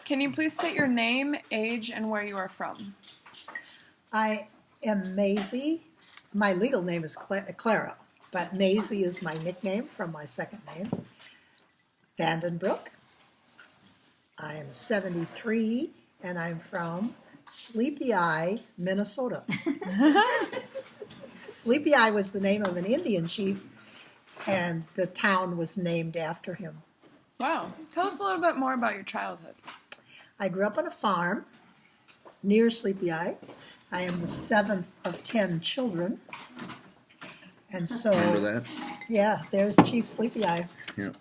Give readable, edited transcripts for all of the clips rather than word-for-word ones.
Can you please state your name, age, and where you are from? I am Mazie. My legal name is Clara, but Mazie is my nickname from my second name. Van Den Broek. I am 73, and I'm from Sleepy Eye, Minnesota. Sleepy Eye was the name of an Indian chief, and the town was named after him. Wow. Tell us a little bit more about your childhood. I grew up on a farm near Sleepy Eye. I am the 7th of 10 children. And so, remember that? Yeah, there's Chief Sleepy Eye. Yeah.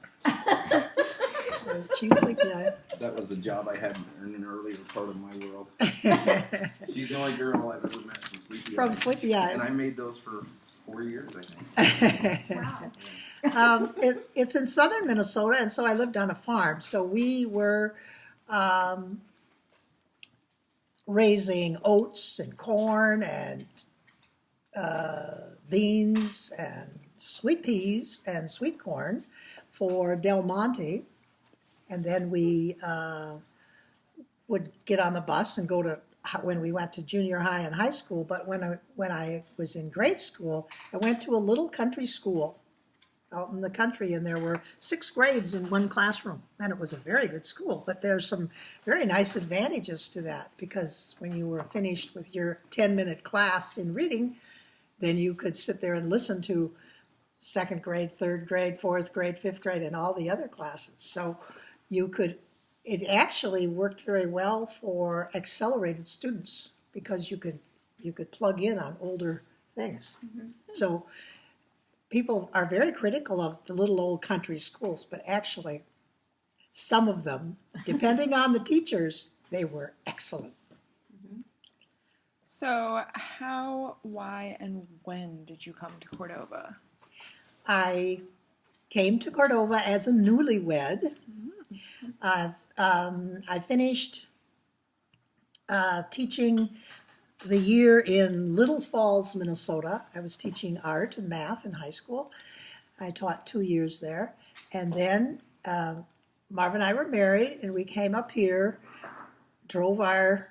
There's Chief Sleepy Eye. That was the job I had in an earlier part of my world. She's the only girl I've ever met from Sleepy Eye. From Sleepy Eye. And I made those for 4 years, I think. Wow. It's in southern Minnesota, and so I lived on a farm. So we were raising oats and corn and beans and sweet peas and sweet corn for Del Monte. And then we would get on the bus and go to, when we went to junior high and high school. But when I was in grade school, I went to a little country school out in the country, and there were 6 grades in one classroom, and it was a very good school. But there's some very nice advantages to that, because when you were finished with your 10-minute class in reading, then you could sit there and listen to 2nd grade, 3rd grade, 4th grade, 5th grade, and all the other classes. So you could, it actually worked very well for accelerated students, because you could plug in on older things. Mm-hmm. So people are very critical of the little old country schools, but actually some of them, depending on the teachers, they were excellent. Mm-hmm. So how, why, and when did you come to Cordova? I came to Cordova as a newlywed. Mm-hmm. I finished teaching the year in Little Falls, Minnesota. I was teaching art and math in high school. I taught 2 years there. And then Marv and I were married, and we came up here, drove our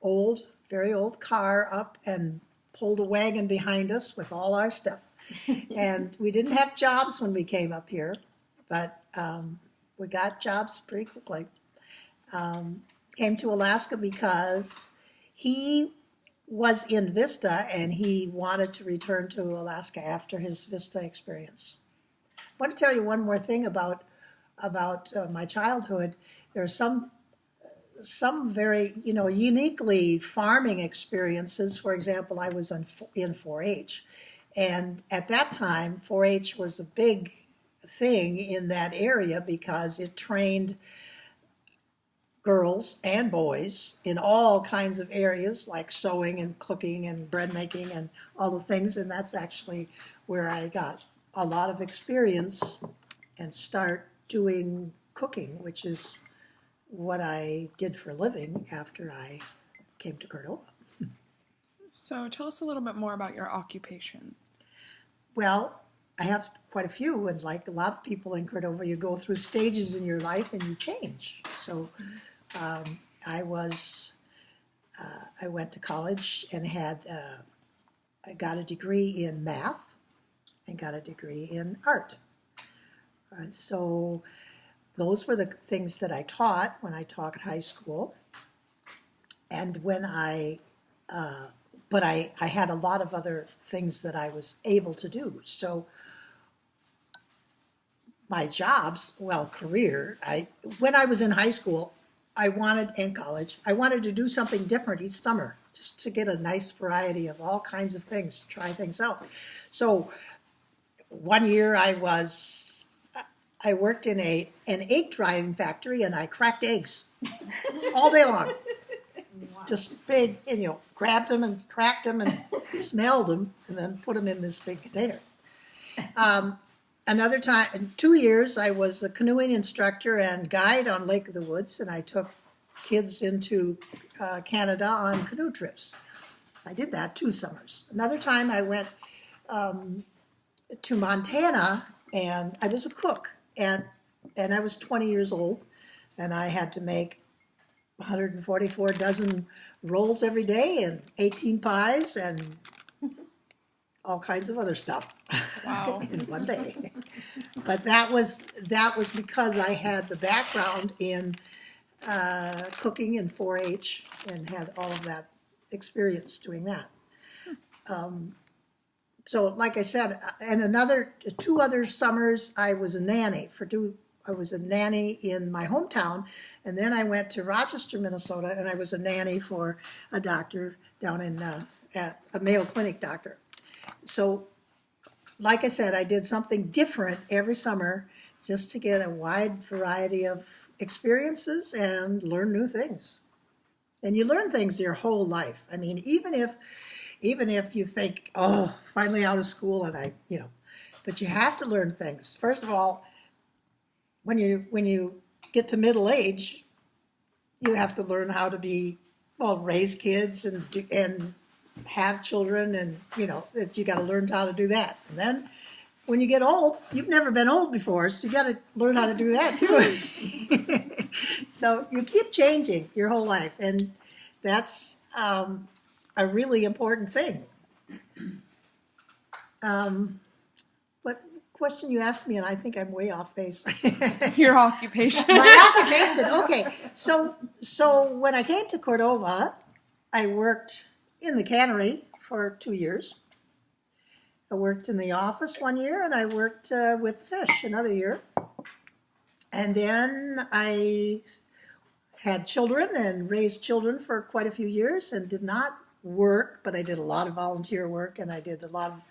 old, very old car up, and pulled a wagon behind us with all our stuff. And we didn't have jobs when we came up here, but we got jobs pretty quickly. Came to Alaska because he was in Vista, and he wanted to return to Alaska after his Vista experience. I want to tell you one more thing about my childhood. There are some very, uniquely farming experiences. For example, I was in 4-H. And at that time, 4-H was a big thing in that area, because it trained girls and boys in all kinds of areas, like sewing and cooking and bread making and all the things. And that's actually where I got a lot of experience and start doing cooking, which is what I did for a living after I came to Cordova. So tell us a little bit more about your occupation. Well, I have quite a few, and like a lot of people in Cordova, you go through stages in your life and you change. So I went to college and I got a degree in math and got a degree in art. So those were the things that I taught when I taught at high school. And when but I had a lot of other things that I was able to do. So my jobs, career, when I was in high school, and college, I wanted to do something different each summer, just to get a nice variety of all kinds of things, try things out. So one year I worked in an egg drying factory, and I cracked eggs all day long. Wow. Just big, and grabbed them and cracked them and smelled them, and then put them in this big container. Another time, in 2 years, I was a canoeing instructor and guide on Lake of the Woods, and I took kids into Canada on canoe trips. I did that 2 summers. Another time I went to Montana, and I was a cook, and I was 20 years old, and I had to make 144 dozen rolls every day and 18 pies and all kinds of other stuff. Wow. In one day. But that was because I had the background in cooking and 4-H and had all of that experience doing that. So like I said, and 2 other summers I was a nanny I was a nanny in my hometown, and then I went to Rochester, Minnesota, and I was a nanny for a doctor down in at a Mayo Clinic doctor. So, like I said, I did something different every summer just to get a wide variety of experiences and learn new things. And you learn things your whole life. I mean, even if you think, oh, finally out of school, and but you have to learn things. First of all, when you get to middle age, you have to learn how to raise kids and have children, and you got to learn how to do that. And then when you get old, you've never been old before, so you got to learn how to do that too. So you keep changing your whole life, and that's a really important thing. What question you asked me, and I think I'm way off base. Your occupation. My occupation. Okay. So when I came to Cordova, I worked in the cannery for 2 years. I worked in the office 1 year, and I worked with fish another year. And then I had children and raised children for quite a few years and did not work, but I did a lot of volunteer work, and I did a lot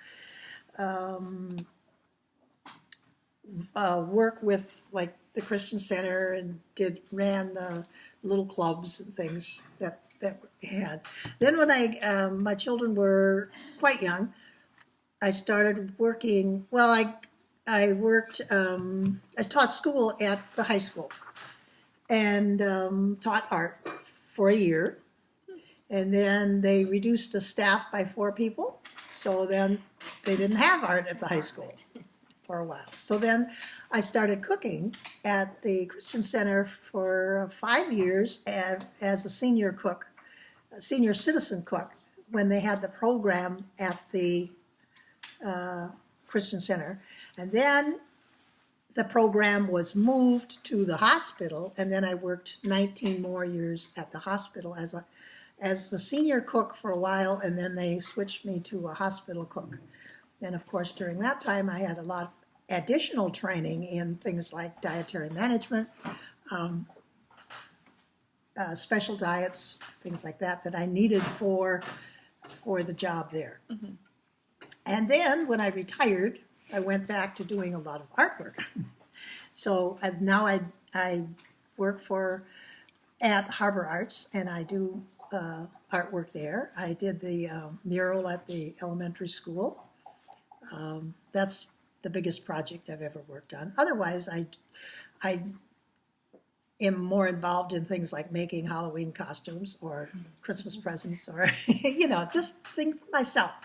of work with like the Christian Center, and ran little clubs and things that we had. Then when my children were quite young, I started working. Well, I worked. I taught school at the high school, and taught art for a year, and then they reduced the staff by 4 people. So then they didn't have art at the high school for a while. So then I started cooking at the Christian Center for 5 years as a senior cook, a senior citizen cook, when they had the program at the Christian Center. And then the program was moved to the hospital, and then I worked 19 more years at the hospital as the senior cook for a while, and then they switched me to a hospital cook. And of course, during that time, I had a lot of additional training in things like dietary management, special diets, things like that I needed for the job there. Mm-hmm. And then when I retired, I went back to doing a lot of artwork. So now I work at Harbor Arts, and I do artwork there. I did the mural at the elementary school. That's the biggest project I've ever worked on. Otherwise, I am more involved in things like making Halloween costumes or Christmas presents, or just think for myself.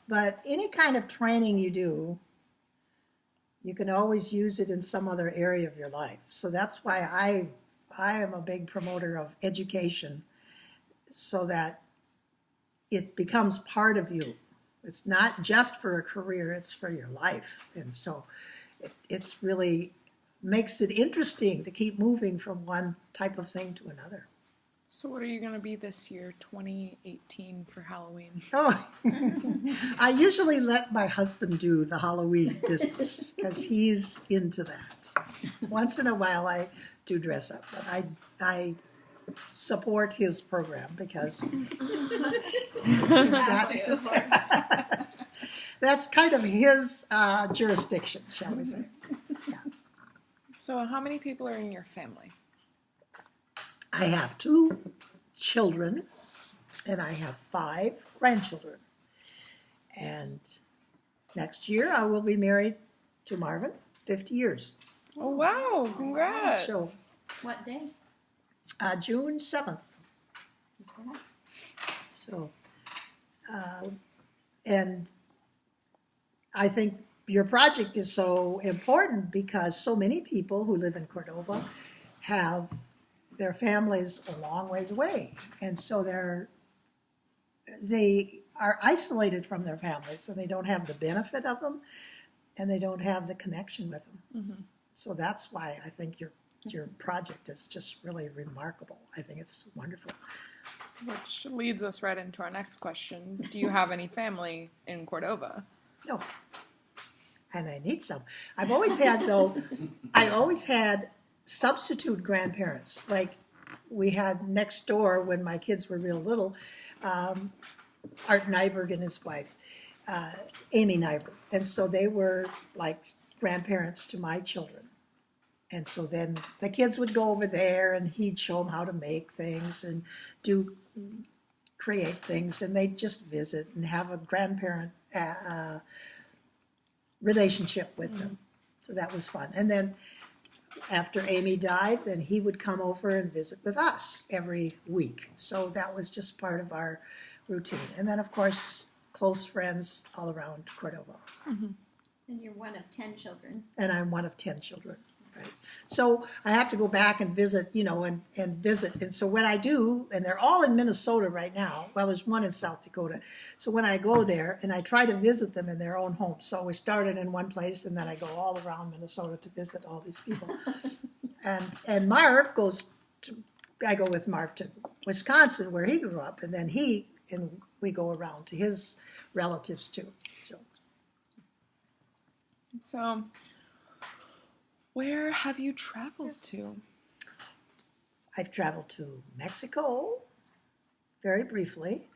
But any kind of training you do, you can always use it in some other area of your life. So that's why I am a big promoter of education, so that it becomes part of you. It's not just for a career, it's for your life. And so it's really makes it interesting to keep moving from one type of thing to another. So what are you going to be this year, 2018, for Halloween? Oh, I usually let my husband do the Halloween business because he's into that. Once in a while I do dress up, but I support his program because that's kind of his jurisdiction, shall we say. Yeah. So how many people are in your family? I have 2 children, and I have 5 grandchildren. And next year I will be married to Marvin, 50 years. Oh, wow. Congrats. So, What day? June 7th. Okay. So, and I think your project is so important because so many people who live in Cordova have their families a long ways away, and so they are isolated from their families, and they don't have the benefit of them, and they don't have the connection with them. Mm-hmm. So that's why I think your project is just really remarkable. I think it's wonderful. Which leads us right into our next question. Do you have any family in Cordova? No, and I need some. I've always had, though, I always had substitute grandparents. Like we had next door when my kids were real little, Art Nyberg and his wife, Amy Nyberg. And so they were like grandparents to my children. And so then the kids would go over there and he'd show them how to make things and create things. And they'd just visit and have a grandparent relationship with them. So that was fun. And then after Amy died, then he would come over and visit with us every week. So that was just part of our routine. And then, of course, close friends all around Cordova. Mm-hmm. And you're one of 10 children. And I'm one of 10 children, right? So I have to go back and visit, and visit. And so when I do, and they're all in Minnesota right now, well, there's one in South Dakota. So when I go there, and I try to visit them in their own homes. So we started in one place, and then I go all around Minnesota to visit all these people. And Marv I go with Marv to Wisconsin, where he grew up, and then we go around to his relatives too. So, where have you traveled to? I've traveled to Mexico, very briefly.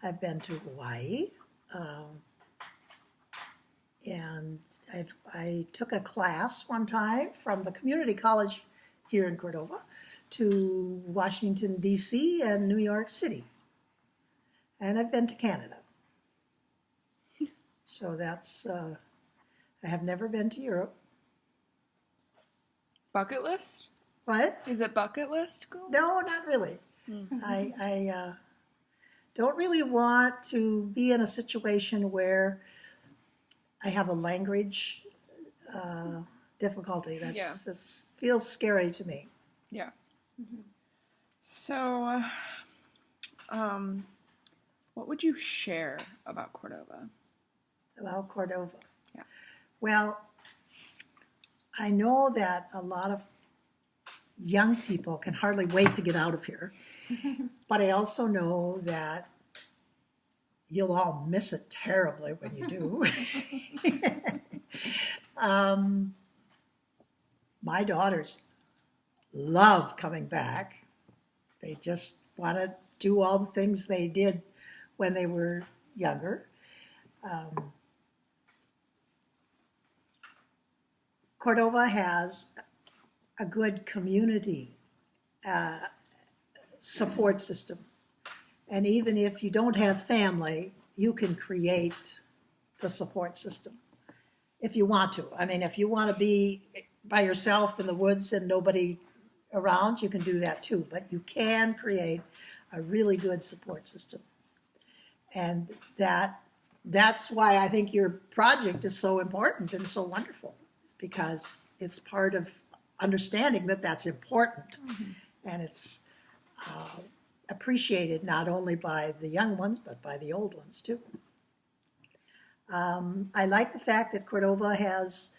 I've been to Hawaii, and I took a class one time from the community college here in Cordova to Washington, D.C. and New York City. And I've been to Canada. So that's, I have never been to Europe. Bucket list? What? Is it bucket list? No, not really. Mm-hmm. I don't really want to be in a situation where I have a language difficulty. That feels scary to me. Yeah. Mm-hmm. So, what would you share about Cordova? About Cordova? Yeah. Well, I know that a lot of young people can hardly wait to get out of here. But I also know that you'll all miss it terribly when you do. My daughters love coming back. They just want to do all the things they did when they were younger. Cordova has a good community support system. And even if you don't have family, you can create the support system if you want to. I mean, if you want to be by yourself in the woods and nobody around, you can do that too. But you can create a really good support system. And that's why I think your project is so important and so wonderful, because it's part of understanding that that's important. Mm-hmm. And it's appreciated not only by the young ones, but by the old ones too. I like the fact that Cordova has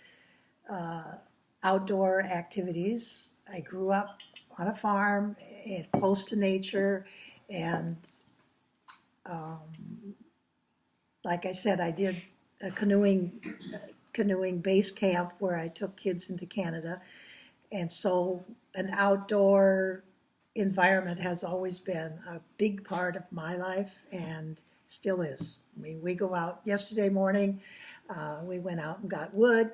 outdoor activities. I grew up on a farm close to nature, and like I said, I did a canoeing base camp where I took kids into Canada. And so an outdoor environment has always been a big part of my life and still is. I mean, we go out yesterday morning, we went out and got wood,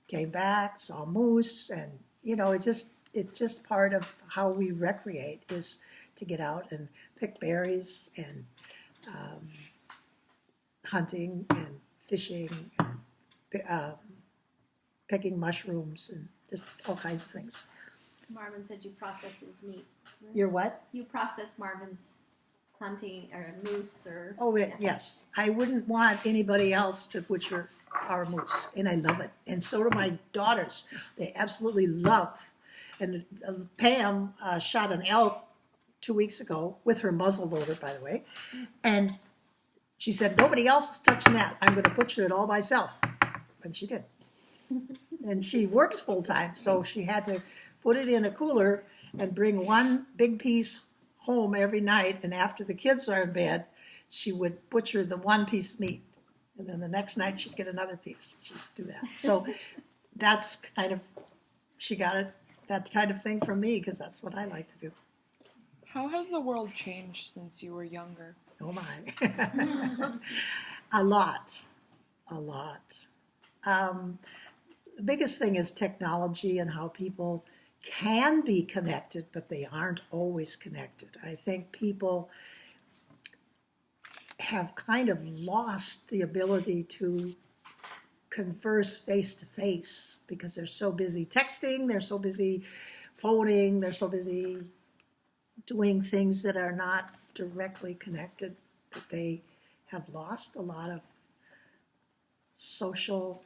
came back, saw moose, and it's just part of how we recreate is to get out and pick berries and hunting and fishing and picking mushrooms and just all kinds of things. Marvin said you process his meat. Right? You're what? You process Marvin's hunting or moose or... Oh, yes. I wouldn't want anybody else to butcher our moose, and I love it. And so do my daughters. They absolutely love. And Pam shot an elk 2 weeks ago with her muzzle loader, by the way. And she said, nobody else is touching that. I'm going to butcher it all myself. And she did. And she works full time, so she had to put it in a cooler and bring one big piece home every night. And after the kids are in bed, she would butcher the one piece meat. And then the next night she'd get another piece. She'd do that. So that's kind of, she got it, that kind of thing from me, because that's what I like to do. How has the world changed since you were younger? Oh my. A lot. The biggest thing is technology and how people can be connected, but they aren't always connected. I think people have kind of lost the ability to converse face to face because they're so busy texting, they're so busy phoning, they're so busy doing things that are not directly connected, that they have lost a lot of social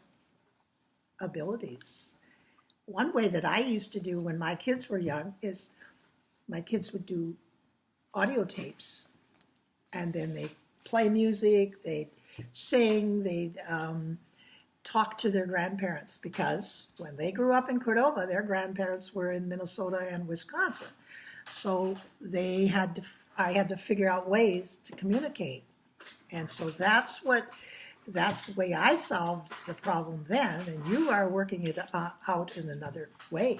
abilities. One way that I used to do when my kids were young is my kids would do audio tapes, and then they'd play music, they'd sing, they'd talk to their grandparents, because when they grew up in Cordova, their grandparents were in Minnesota and Wisconsin. So I had to figure out ways to communicate. And so that's the way I solved the problem then, and you are working it out in another way.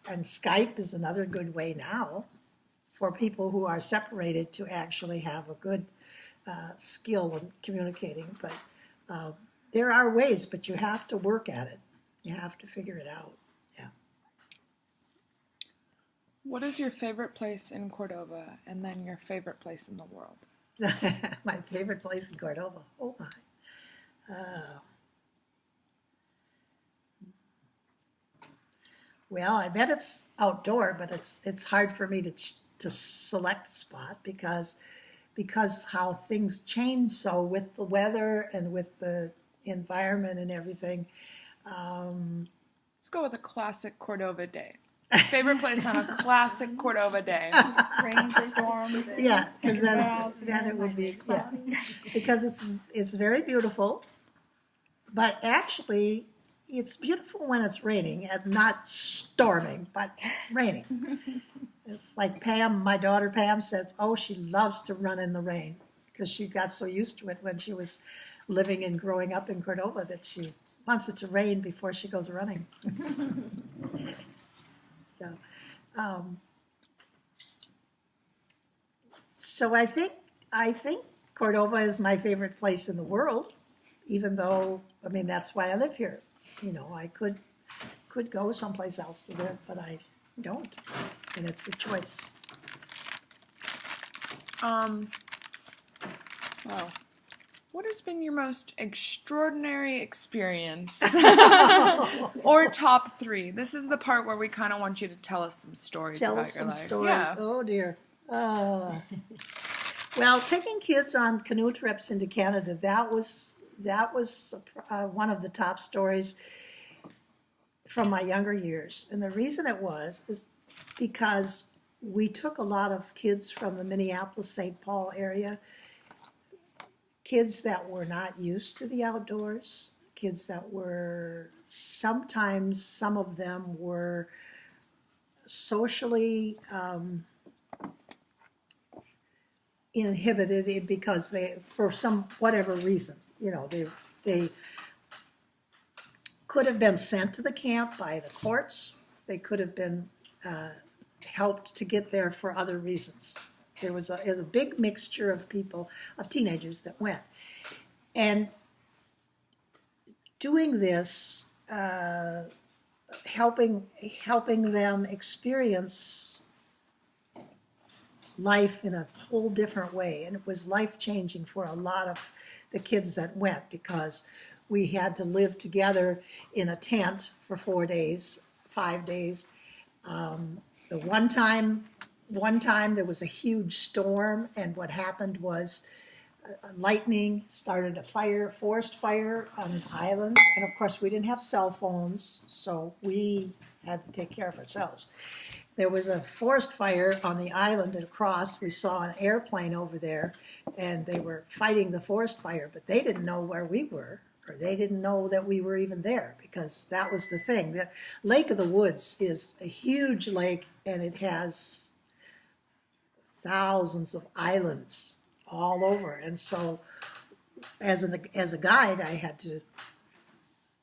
And Skype is another good way now for people who are separated to actually have a good skill in communicating. But there are ways, but you have to work at it. You have to figure it out. Yeah. What is your favorite place in Cordova, and then your favorite place in the world? My favorite place in Cordova. Oh my. Well, I bet it's outdoor, but it's hard for me to select a spot because how things change so with the weather and with the environment and everything. Let's go with a classic Cordova day. Favorite place on a classic Cordova day. Rainstorm. Yeah, because then it would be, yeah. Because it's very beautiful, but actually it's beautiful when it's raining and not storming, but raining. It's like Pam, my daughter Pam says, oh, she loves to run in the rain because she got so used to it when she was living and growing up in Cordova that she wants it to rain before she goes running. So I think Cordova is my favorite place in the world, even though, I mean, that's why I live here. You know, I could go someplace else to live, but I don't, and it's a choice. Wow. What has been your most extraordinary experience? Or top 3? This is the part where we kind of want you to tell us some stories about your life. Stories. Yeah. Oh, dear. Well, taking kids on canoe trips into Canada, that was one of the top stories from my younger years. And the reason it is because we took a lot of kids from the Minneapolis-St. Paul area, kids that were not used to the outdoors, kids that were, sometimes some of them were socially inhibited because they, for some whatever reasons, you know, they could have been sent to the camp by the courts. They could have been helped to get there for other reasons. There was a big mixture of people, of teenagers that went. And doing this, helping them experience life in a whole different way. And it was life-changing for a lot of the kids that went, because we had to live together in a tent for 4 days, 5 days. The one time there was a huge storm, and what happened was lightning started a fire, forest fire on an island. And of course, we didn't have cell phones, so we had to take care of ourselves. There was a forest fire on the island across. We saw an airplane over there, and they were fighting the forest fire, but they didn't know where we were, or they didn't know that we were even there, because that was the thing. The Lake of the Woods is a huge lake, and it has thousands of islands all over. And so as a guide, I had to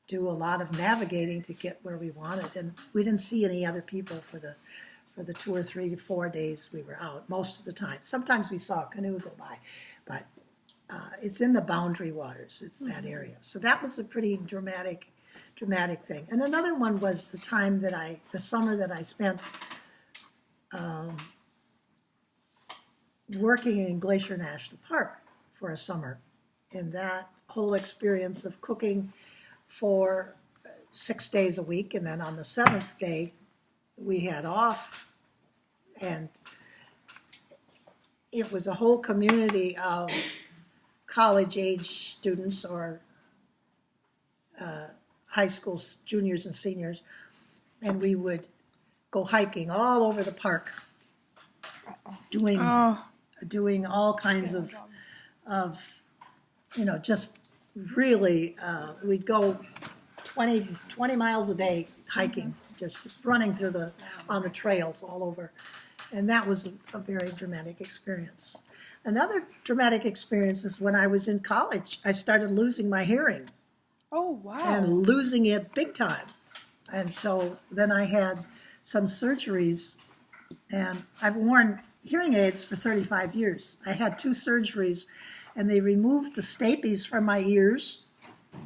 do a lot of navigating to get where we wanted. And we didn't see any other people for the 2 or 3 to 4 days we were out most of the time. Sometimes we saw a canoe go by, but it's in the boundary waters. It's that area. So that was a pretty dramatic thing. And another one was the summer that I spent working in Glacier National Park for a summer. And that whole experience of cooking for 6 days a week, and then on the 7th day we had off, and it was a whole community of college age students or high school juniors and seniors, and we would go hiking all over the park, doing all kinds of just really, we'd go 20 miles a day hiking, just running on the trails all over. And that was a very dramatic experience. Another dramatic experience is when I was in college, I started losing my hearing. Oh, wow. And losing it big time. And so then I had some surgeries, and I've worn hearing aids for 35 years. I had 2 surgeries, and they removed the stapes from my ears,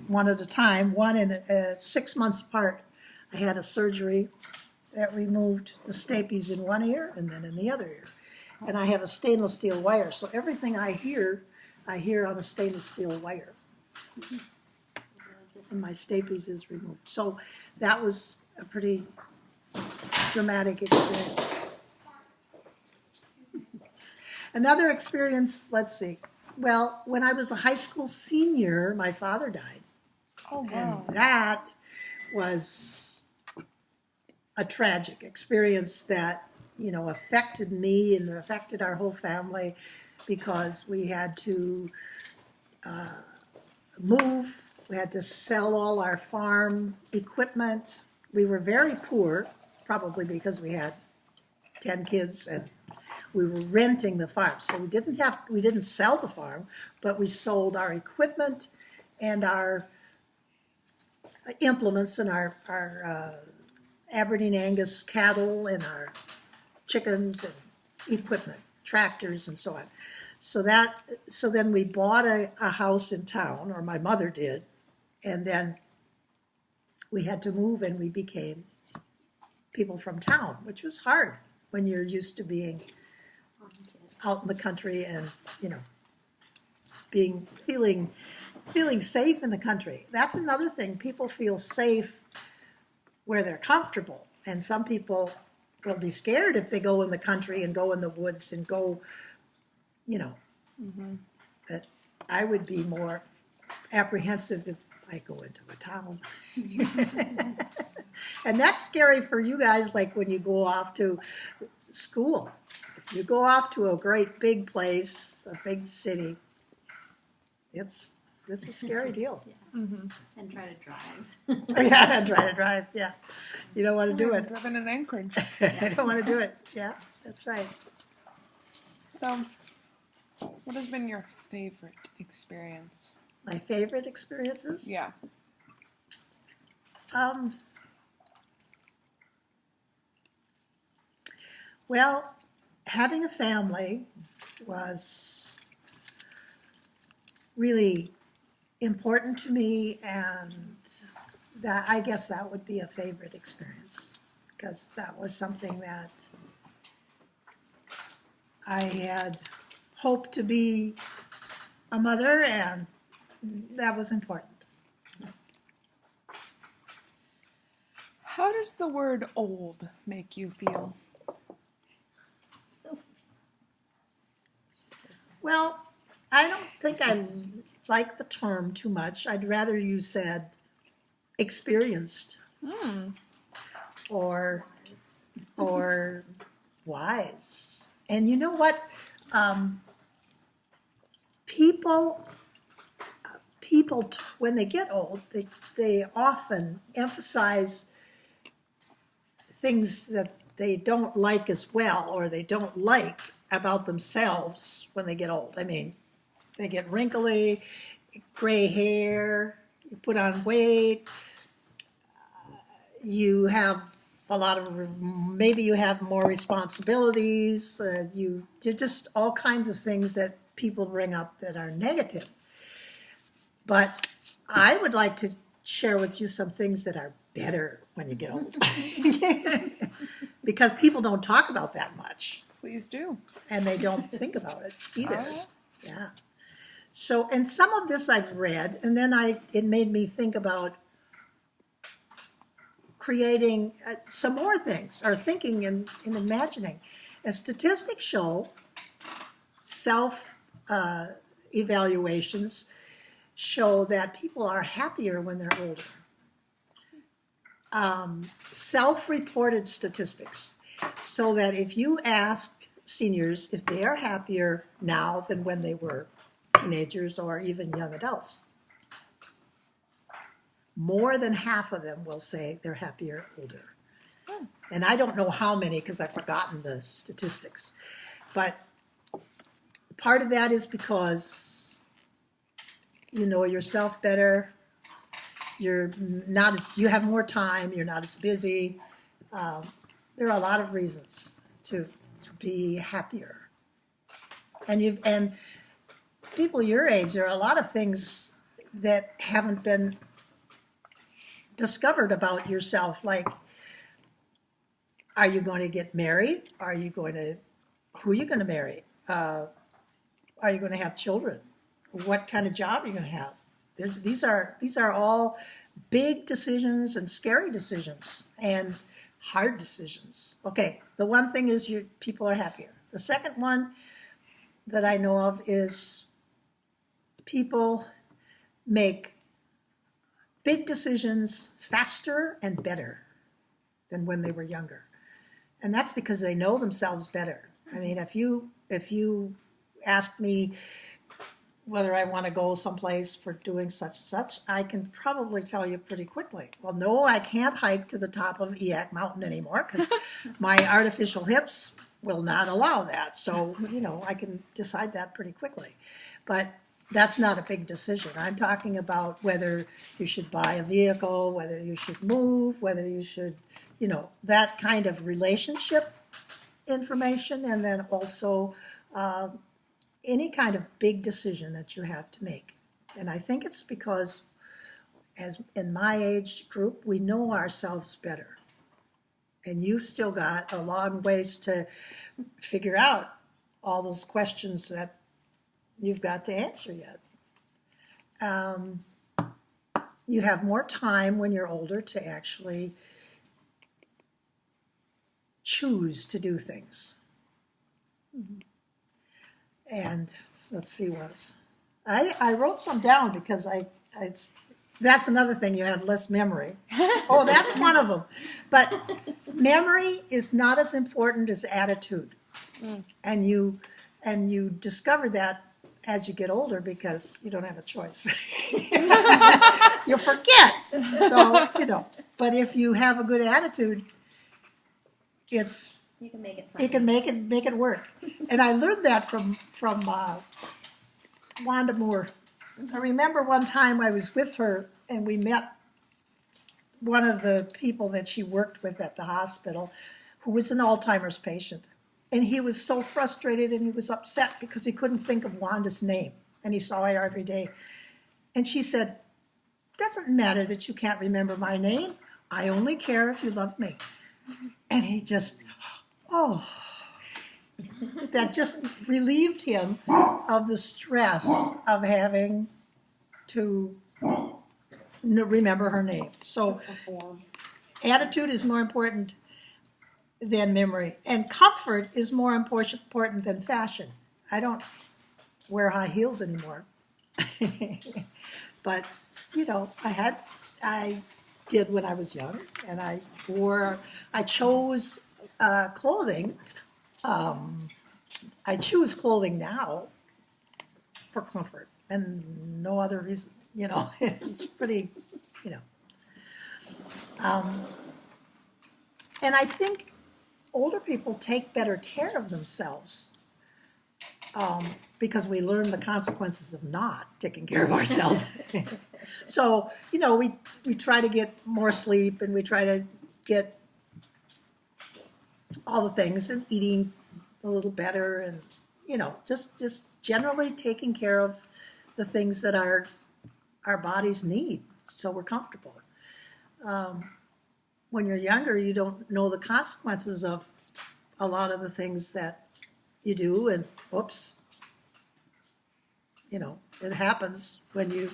one at a time, one in 6 months apart. I had a surgery that removed the stapes in one ear and then in the other ear. And I have a stainless steel wire, so everything I hear on a stainless steel wire. And my stapes is removed. So that was a pretty dramatic experience. Another experience, let's see. Well, when I was a high school senior, my father died. Oh, wow. And that was a tragic experience that, affected me and affected our whole family, because we had to move. We had to sell all our farm equipment. We were very poor, probably because we had 10 kids and we were renting the farm. So we didn't sell the farm, but we sold our equipment and our implements and our Aberdeen Angus cattle and our chickens and equipment, tractors and so on. So then we bought a house in town, or my mother did, and then we had to move, and we became people from town, which was hard when you're used to being out in the country and, feeling safe in the country. That's another thing. People feel safe where they're comfortable. And some people will be scared if they go in the country and go in the woods and go, But I would be more apprehensive if I go into a town. And that's scary for you guys, like when you go off to school. You go off to a great big place, a big city. It's a scary deal. Yeah. Mm-hmm. And try to drive. Yeah, try to drive. Yeah, you don't want to do it. Living in Anchorage. I don't want to do it. Yeah, that's right. So, what has been your favorite experience? My favorite experiences? Yeah. Well, having a family was really important to me, and I guess that would be a favorite experience, because that was something that I had hoped to be a mother, and that was important. How does the word old make you feel? Well, I don't think I like the term too much. I'd rather you said experienced or wise. And you know what? People when they get old, they often emphasize things that they don't like as well, or they don't like about themselves when they get old. I mean, they get wrinkly, gray hair, you put on weight, you have maybe you have more responsibilities, you just all kinds of things that people bring up that are negative. But I would like to share with you some things that are better when you get old. Because people don't talk about that much. Please do. And they don't think about it either. Oh. Yeah. So, and some of this I've read, and then it made me think about creating some more things, or thinking and imagining. And statistics show, self-evaluations show that people are happier when they're older. Self-reported statistics, so that if you asked seniors if they are happier now than when they were teenagers or even young adults, more than half of them will say they're happier older. And I don't know how many because I've forgotten the statistics. But part of that is because you know yourself better. You have more time. You're not as busy. There are a lot of reasons to be happier. And people your age, there are a lot of things that haven't been discovered about yourself, like, are you going to get married? Who are you going to marry? Are you going to have children? What kind of job are you going to have? These are all big decisions and scary decisions and hard decisions. Okay, the one thing is people are happier. The second one that I know of is people make big decisions faster and better than when they were younger. And that's because they know themselves better. I mean, if you ask me whether I want to go someplace for doing such and such, I can probably tell you pretty quickly. Well, no, I can't hike to the top of Eyak Mountain anymore because my artificial hips will not allow that. So, I can decide that pretty quickly. But that's not a big decision. I'm talking about whether you should buy a vehicle, whether you should move, whether you should, that kind of relationship information, and then also any kind of big decision that you have to make. And I think it's because, as in my age group, we know ourselves better. And you've still got a long ways to figure out all those questions that you've got to answer yet. You have more time when you're older to actually choose to do things. Mm-hmm. And let's see what I wrote some down because that's another thing, you have less memory. Oh, that's one of them. But memory is not as important as attitude. And you discover that as you get older because you don't have a choice. You forget. So, but if you have a good attitude, you can make it fun. You can make it work. And I learned that from Wanda Moore. I remember one time I was with her and we met one of the people that she worked with at the hospital who was an Alzheimer's patient. And he was so frustrated and he was upset because he couldn't think of Wanda's name. And he saw her every day. And she said, "Doesn't matter that you can't remember my name. I only care if you love me." And he just, that just relieved him of the stress of having to remember her name. So attitude is more important than memory. And comfort is more important than fashion. I don't wear high heels anymore. But, I did when I was young, and I chose clothing. I choose clothing now for comfort and no other reason, it's pretty, and I think older people take better care of themselves because we learn the consequences of not taking care of ourselves. So, we try to get more sleep, and we try to get all the things, and eating a little better, and, just generally taking care of the things that our bodies need so we're comfortable. When you're younger, you don't know the consequences of a lot of the things that you do, and whoops, it happens when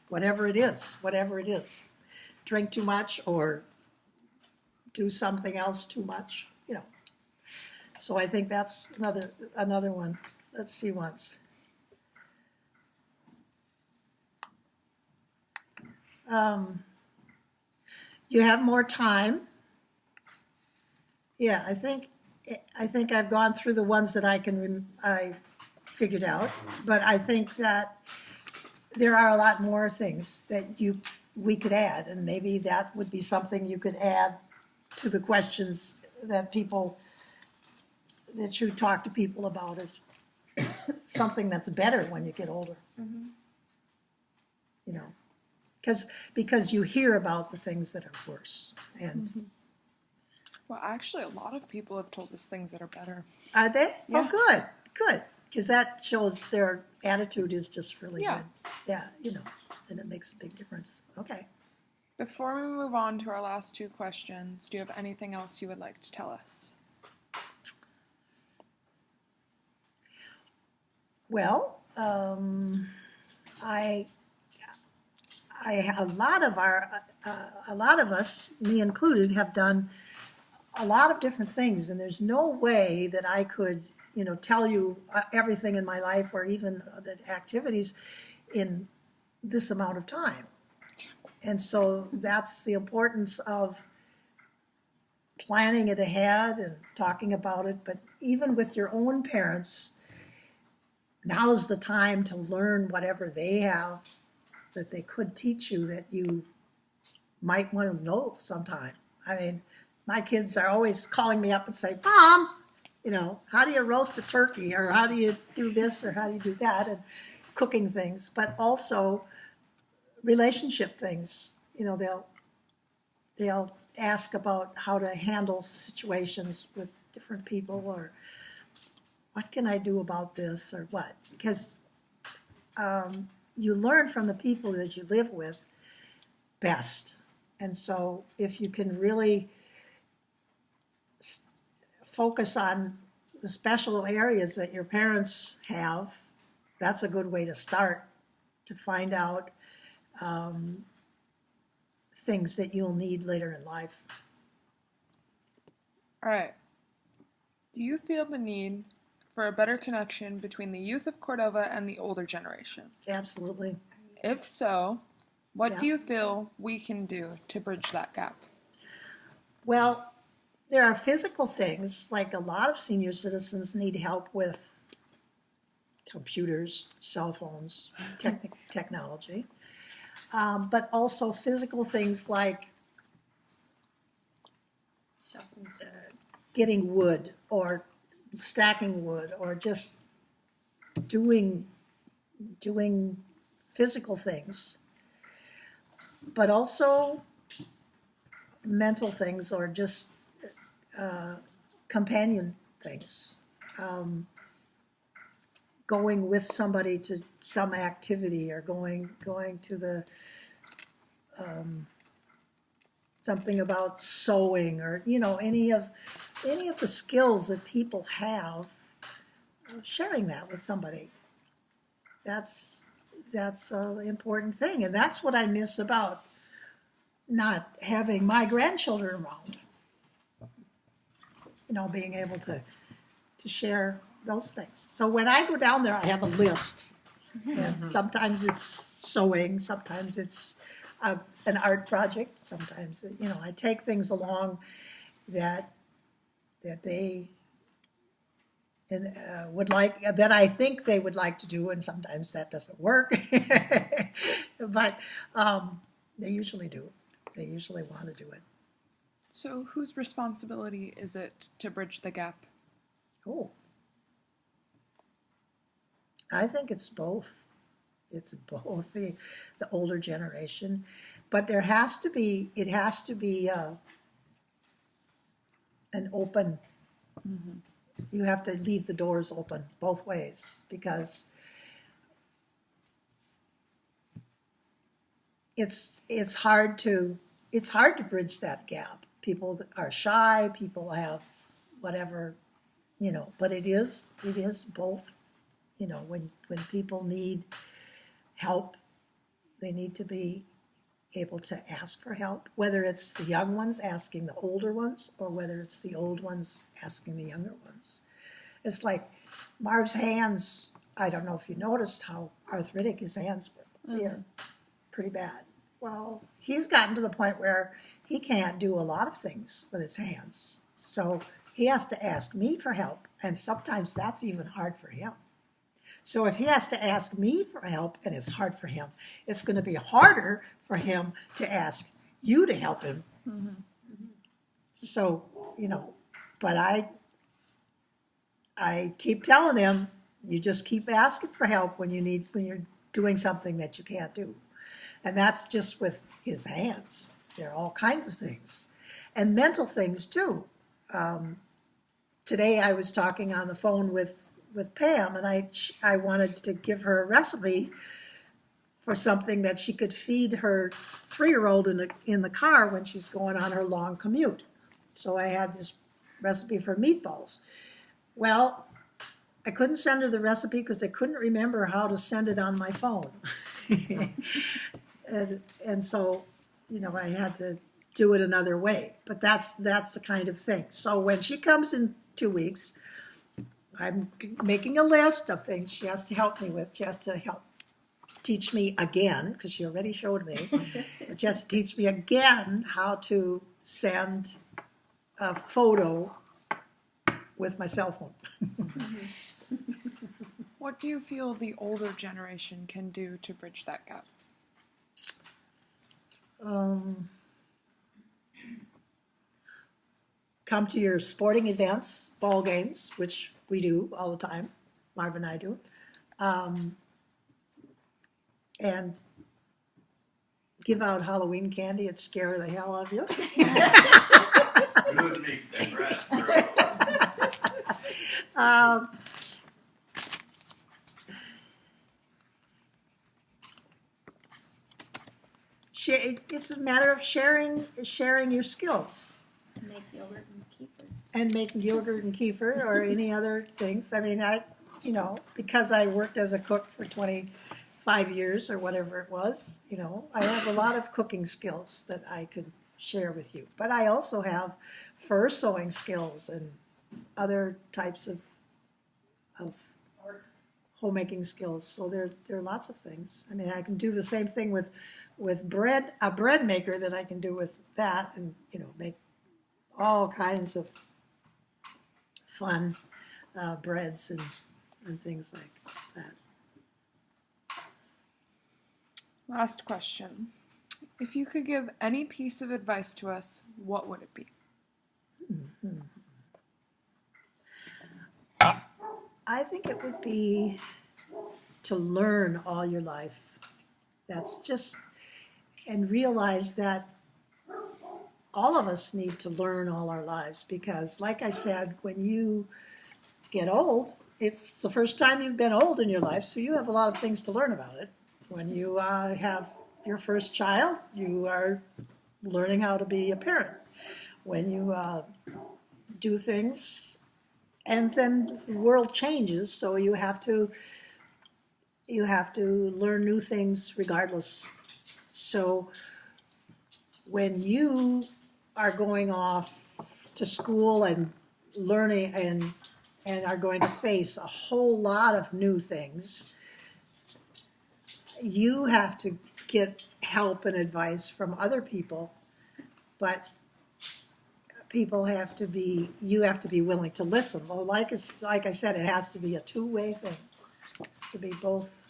whatever it is, drink too much or do something else too much, So I think that's another one. Let's see once. You have more time. Yeah, I think I've gone through the ones that I figured out, but I think that there are a lot more things that we could add, and maybe that would be something you could add to the questions that you talk to people about, is something that's better when you get older. Mm-hmm. Because you hear about the things that are worse. And Mm-hmm. Well, actually, a lot of people have told us things that are better. Are they? Yeah. Oh, good. Because that shows their attitude is just really good. Yeah, then it makes a big difference. Okay. Before we move on to our last two questions, do you have anything else you would like to tell us? Well, a lot of us, me included, have done a lot of different things, and there's no way that I could, tell you everything in my life, or even the activities, in this amount of time. And so that's the importance of planning it ahead and talking about it. But even with your own parents, now's the time to learn whatever they have that they could teach you that you might want to know sometime. I mean, my kids are always calling me up and say, Mom, how do you roast a turkey, or how do you do this, or how do you do that, and cooking things, but also relationship things. They'll ask about how to handle situations with different people, or what can I do about this, or what, because you learn from the people that you live with best. And so if you can really focus on the special areas that your parents have, that's a good way to start, to find out things that you'll need later in life. All right. Do you feel the need for a better connection between the youth of Cordova and the older generation? Absolutely. If so, what Yeah. do you feel we can do to bridge that gap? Well, there are physical things, like a lot of senior citizens need help with computers, cell phones, technology, but also physical things like Shopping center. getting wood, or stacking wood, or just doing physical things, but also mental things, or just companion things. Going with somebody to some activity, or going to the something about sewing, or any of the skills that people have, sharing that with somebody. That's an important thing, and that's what I miss about not having my grandchildren around. Being able to share those things. So when I go down there, I have a list. And sometimes it's sewing, sometimes it's an art project, sometimes, I take things along that they would like, that I think they would like to do, and sometimes that doesn't work. But they usually do. They usually want to do it. So whose responsibility is it to bridge the gap? Oh, I think it's both. It's both the older generation, but it has to be an open. Mm-hmm. You have to leave the doors open both ways, because it's hard to bridge that gap. People are shy. People have whatever, But it is both. When people need help, they need to be able to ask for help, whether it's the young ones asking the older ones, or whether it's the old ones asking the younger ones. It's like Marv's hands. I don't know if you noticed how arthritic his hands were. They're pretty bad. Well, he's gotten to the point where he can't do a lot of things with his hands. So he has to ask me for help, and sometimes that's even hard for him. So if he has to ask me for help and it's hard for him, it's going to be harder for him to ask you to help him. Mm-hmm. So, but I keep telling him, you just keep asking for help when you're doing something that you can't do. And that's just with his hands. There are all kinds of things. And mental things too. Today I was talking on the phone with Pam, and I wanted to give her a recipe for something that she could feed her 3-year-old in the car when she's going on her long commute. So I had this recipe for meatballs. Well, I couldn't send her the recipe because I couldn't remember how to send it on my phone. and so, I had to do it another way. But that's the kind of thing. So when she comes in 2 weeks, I'm making a list of things she has to help me with. She has to help teach me again, because she already showed me. But she has to teach me again how to send a photo with my cell phone. What do you feel the older generation can do to bridge that gap? Come to your sporting events, ball games, which we do all the time. Marv and I do. And give out Halloween candy and scare the hell out of you. Good makes them rest, It's a matter of sharing your skills. Make yogurt and kefir. And making yogurt and kefir or any other things. I mean, because I worked as a cook for 25 years or whatever it was, I have a lot of cooking skills that I could share with you. But I also have fur sewing skills and other types of homemaking skills. So there are lots of things. I mean, I can do the same thing with bread, a bread maker that I can do with that, and make all kinds of fun breads and things like that. Last question. If you could give any piece of advice to us, what would it be? Mm-hmm. I think it would be to learn all your life. That's just, and realize that all of us need to learn all our lives, because like I said, when you get old, it's the first time you've been old in your life, so you have a lot of things to learn about it. When you have your first child, you are learning how to be a parent. When you do things, and then the world changes, so you have to learn new things regardless. So when you are going off to school and learning and are going to face a whole lot of new things, you have to get help and advice from other people, but you have to be willing to listen. Well, like I said, it has to be a two-way thing. It has to be both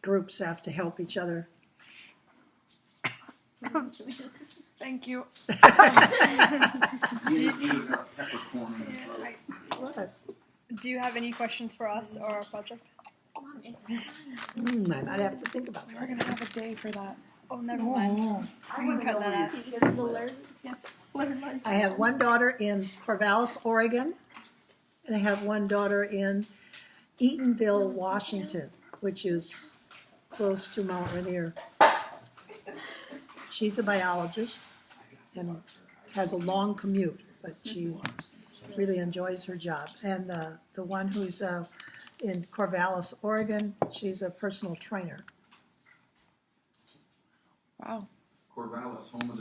groups have to help each other. Thank you. Do you have any questions for us or our project? Mom, it's I might have to think about We're that. gonna have a day for that. Oh, never mind. Oh. We can cut that out. This is the learn. Yeah. Learn. I have one daughter in Corvallis, Oregon, and I have one daughter in Eatonville, Washington, which is close to Mount Rainier. She's a biologist and has a long commute, but she really enjoys her job. And the one who's in Corvallis, Oregon, she's a personal trainer. Wow. Corvallis, home of the